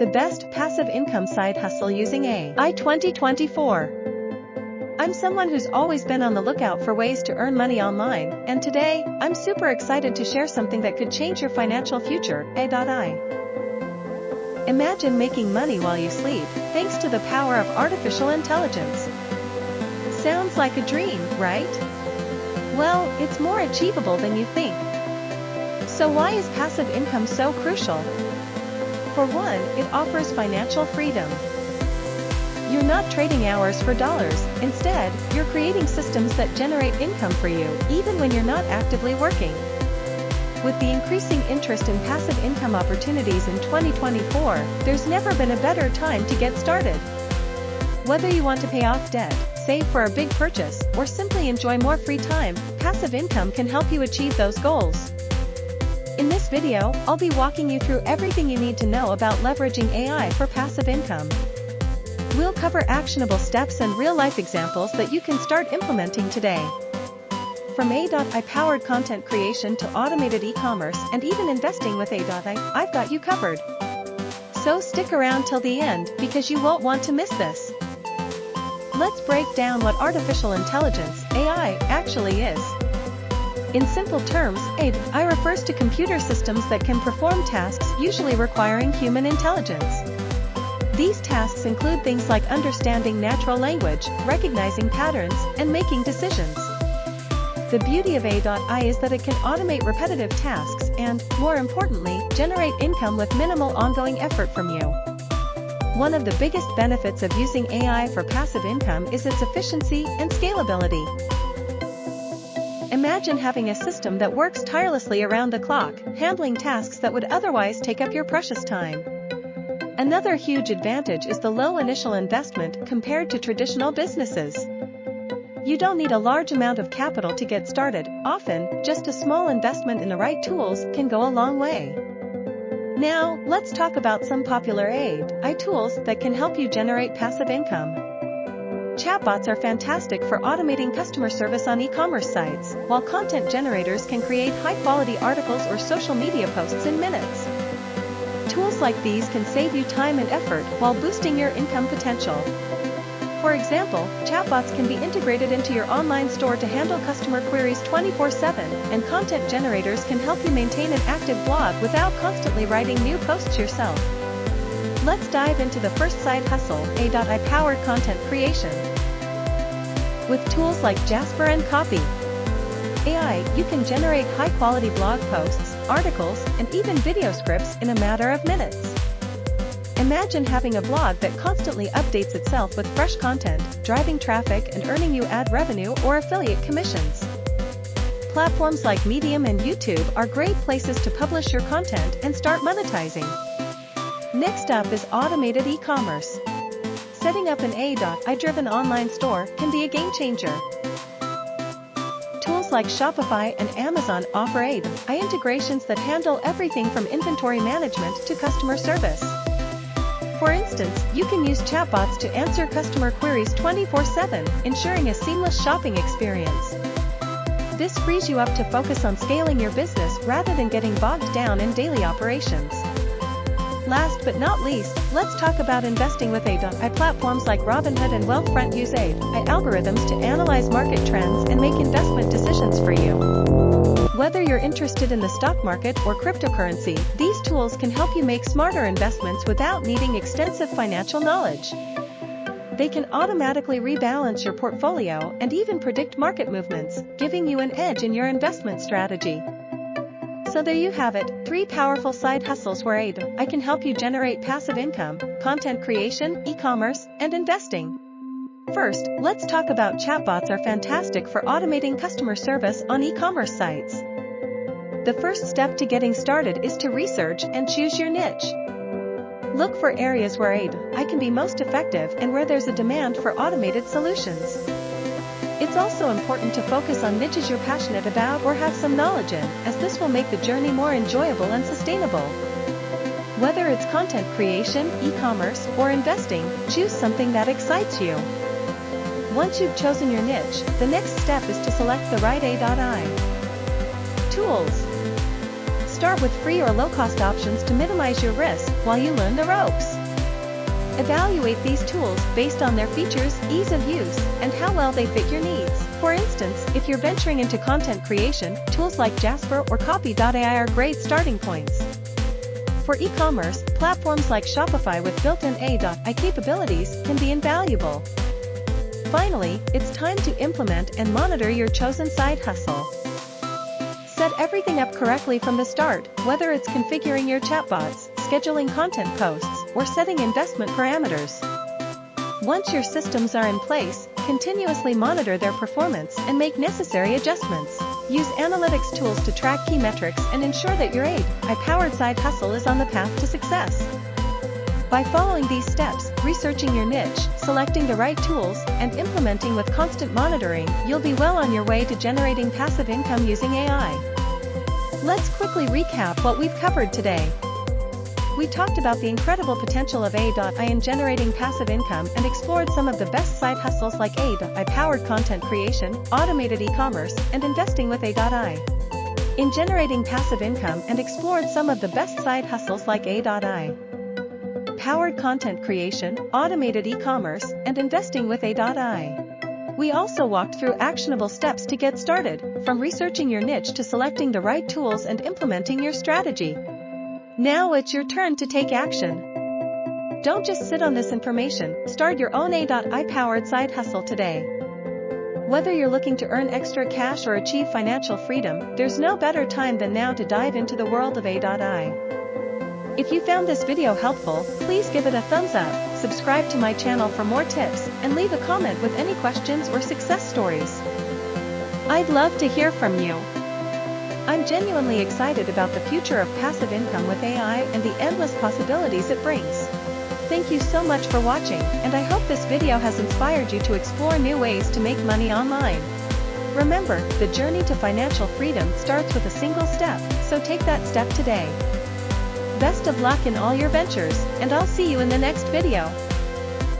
The best passive income side hustle using AI 2024. I'm someone who's always been on the lookout for ways to earn money online, and today, I'm super excited to share something that could change your financial future, AI. Imagine making money while you sleep, thanks to the power of artificial intelligence. Sounds like a dream, right? Well, it's more achievable than you think. So why is passive income so crucial? For one, it offers financial freedom. You're not trading hours for dollars, instead, you're creating systems that generate income for you, even when you're not actively working. With the increasing interest in passive income opportunities in 2024, there's never been a better time to get started. Whether you want to pay off debt, save for a big purchase, or simply enjoy more free time, passive income can help you achieve those goals. In this video, I'll be walking you through everything you need to know about leveraging AI for passive income. We'll cover actionable steps and real-life examples that you can start implementing today. From AI-powered content creation to automated e-commerce and even investing with AI, I've got you covered. So stick around till the end, because you won't want to miss this. Let's break down what artificial intelligence, AI, actually is. In simple terms, AI refers to computer systems that can perform tasks usually requiring human intelligence. These tasks include things like understanding natural language, recognizing patterns, and making decisions. The beauty of AI is that it can automate repetitive tasks and, more importantly, generate income with minimal ongoing effort from you. One of the biggest benefits of using AI for passive income is its efficiency and scalability. Imagine having a system that works tirelessly around the clock, handling tasks that would otherwise take up your precious time. Another huge advantage is the low initial investment compared to traditional businesses. You don't need a large amount of capital to get started, often, just a small investment in the right tools can go a long way. Now, let's talk about some popular AI tools that can help you generate passive income. Chatbots are fantastic for automating customer service on e-commerce sites, while content generators can create high-quality articles or social media posts in minutes. Tools like these can save you time and effort while boosting your income potential. For example, chatbots can be integrated into your online store to handle customer queries 24/7, and content generators can help you maintain an active blog without constantly writing new posts yourself. Let's dive into the first side hustle, AI-powered content creation. With tools like Jasper and Copy AI, you can generate high-quality blog posts, articles, and even video scripts in a matter of minutes. Imagine having a blog that constantly updates itself with fresh content, driving traffic and earning you ad revenue or affiliate commissions. Platforms like Medium and YouTube are great places to publish your content and start monetizing. Next up is automated e-commerce. Setting up an AI-driven online store can be a game-changer. Tools like Shopify and Amazon offer AI integrations that handle everything from inventory management to customer service. For instance, you can use chatbots to answer customer queries 24/7, ensuring a seamless shopping experience. This frees you up to focus on scaling your business rather than getting bogged down in daily operations. Last but not least, let's talk about investing with AI. Platforms like Robinhood and Wealthfront use AI algorithms to analyze market trends and make investment decisions for you. Whether you're interested in the stock market or cryptocurrency, these tools can help you make smarter investments without needing extensive financial knowledge. They can automatically rebalance your portfolio and even predict market movements, giving you an edge in your investment strategy. So there you have it, 3 powerful side hustles where AI can help you generate passive income: content creation, e-commerce, and investing. First, let's talk about chatbots are fantastic for automating customer service on e-commerce sites. The first step to getting started is to research and choose your niche. Look for areas where AI can be most effective and where there's a demand for automated solutions. It's also important to focus on niches you're passionate about or have some knowledge in, as this will make the journey more enjoyable and sustainable. Whether it's content creation, e-commerce, or investing, choose something that excites you. Once you've chosen your niche, the next step is to select the right AI tools. start with free or low-cost options to minimize your risk while you learn the ropes. Evaluate these tools based on their features, ease of use, and how well they fit your needs. For instance, if you're venturing into content creation, tools like Jasper or Copy.ai are great starting points. For e-commerce, platforms like Shopify with built-in AI capabilities can be invaluable. Finally, it's time to implement and monitor your chosen side hustle. Set everything up correctly from the start, whether it's configuring your chatbots, scheduling content posts, or setting investment parameters. Once your systems are in place, continuously monitor their performance and make necessary adjustments. Use analytics tools to track key metrics and ensure that your AI-powered side hustle is on the path to success. By following these steps, researching your niche, selecting the right tools, and implementing with constant monitoring, you'll be well on your way to generating passive income using AI. Let's quickly recap what we've covered today. We talked about the incredible potential of AI in generating passive income and explored some of the best side hustles like AI-powered content creation, automated e-commerce, and investing with AI. In generating passive income and explored some of the best side hustles like AI-powered content creation, automated e-commerce, and investing with AI. We also walked through actionable steps to get started, from researching your niche to selecting the right tools and implementing your strategy. Now it's your turn to take action. Don't just sit on this information, start your own AI-powered side hustle today. Whether you're looking to earn extra cash or achieve financial freedom, there's no better time than now to dive into the world of AI. If you found this video helpful, please give it a thumbs up, subscribe to my channel for more tips, and leave a comment with any questions or success stories. I'd love to hear from you. I'm genuinely excited about the future of passive income with AI and the endless possibilities it brings. Thank you so much for watching, and I hope this video has inspired you to explore new ways to make money online. Remember, the journey to financial freedom starts with a single step, so take that step today. Best of luck in all your ventures, and I'll see you in the next video.